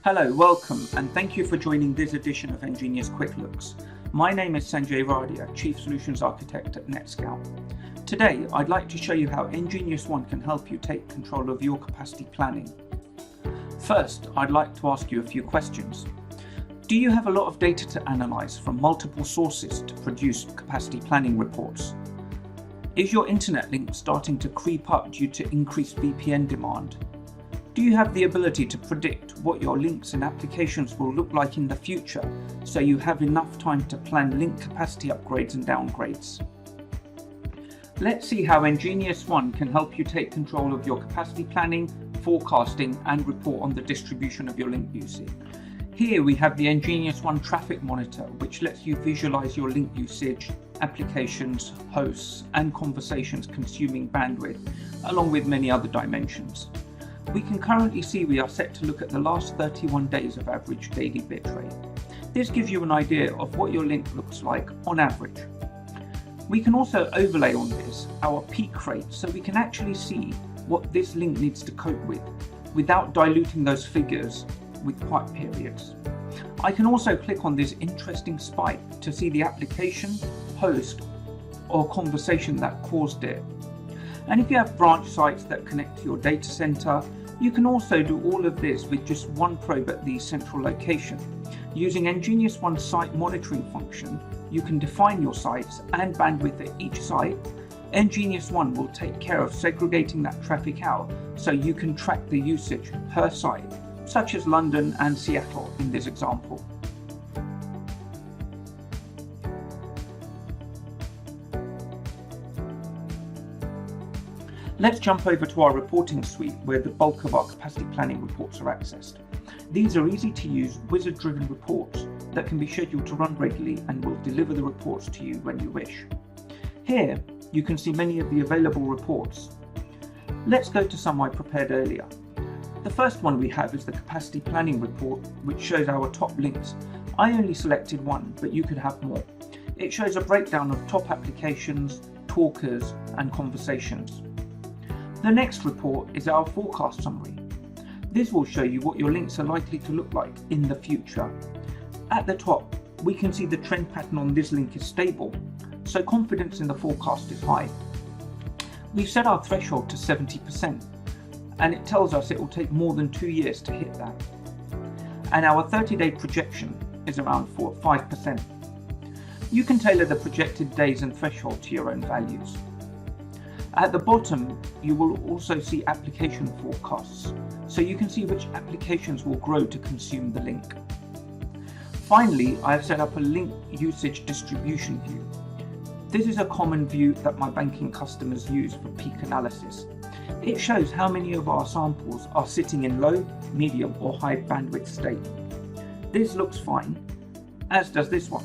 Hello, welcome, and thank you for joining this edition of nGenius Quick Looks. My name is Sanjay Radia, Chief Solutions Architect at NetScout. Today, I'd like to show you how nGeniusOne can help you take control of your capacity planning. First, I'd like to ask you a few questions. Do you have a lot of data to analyze from multiple sources to produce capacity planning reports? Is your internet link starting to creep up due to increased VPN demand? Do you have the ability to predict what your links and applications will look like in the future, so you have enough time to plan link capacity upgrades and downgrades? Let's see how nGeniusOne can help you take control of your capacity planning, forecasting, and report on the distribution of your link usage. Here we have the nGeniusOne Traffic Monitor, which lets you visualize your link usage, applications, hosts, and conversations consuming bandwidth, along with many other dimensions. We can currently see we are set to look at the last 31 days of average daily bitrate. This gives you an idea of what your link looks like on average. We can also overlay on this our peak rate, so we can actually see what this link needs to cope with without diluting those figures with quiet periods. I can also click on this interesting spike to see the application, host, or conversation that caused it. And if you have branch sites that connect to your data center, you can also do all of this with just one probe at the central location. Using nGeniusOne's site monitoring function, you can define your sites and bandwidth at each site. nGeniusOne will take care of segregating that traffic out so you can track the usage per site, such as London and Seattle in this example. Let's jump over to our reporting suite where the bulk of our capacity planning reports are accessed. These are easy to use wizard-driven reports that can be scheduled to run regularly and will deliver the reports to you when you wish. Here, you can see many of the available reports. Let's go to some I prepared earlier. The first one we have is the capacity planning report, which shows our top links. I only selected one, but you could have more. It shows a breakdown of top applications, talkers, and conversations. The next report is our forecast summary. This will show you what your links are likely to look like in the future. At the top, we can see the trend pattern on this link is stable, so confidence in the forecast is high. We've set our threshold to 70%, and it tells us it will take more than 2 years to hit that. And our 30-day projection is around 5%. You can tailor the projected days and threshold to your own values. At the bottom, you will also see application forecasts, so you can see which applications will grow to consume the link. Finally, I have set up a link usage distribution view. This is a common view that my banking customers use for peak analysis. It shows how many of our samples are sitting in low, medium, or high bandwidth state. This looks fine, as does this one.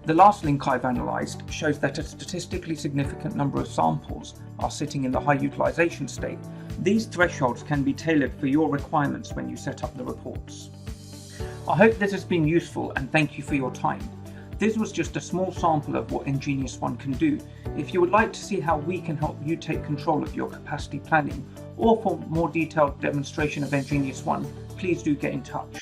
The last link I've analysed shows that a statistically significant number of samples are sitting in the high utilization state. These thresholds can be tailored for your requirements when you set up the reports. I hope this has been useful and thank you for your time. This was just a small sample of what nGeniusOne can do. If you would like to see how we can help you take control of your capacity planning, or for more detailed demonstration of nGeniusOne, please do get in touch.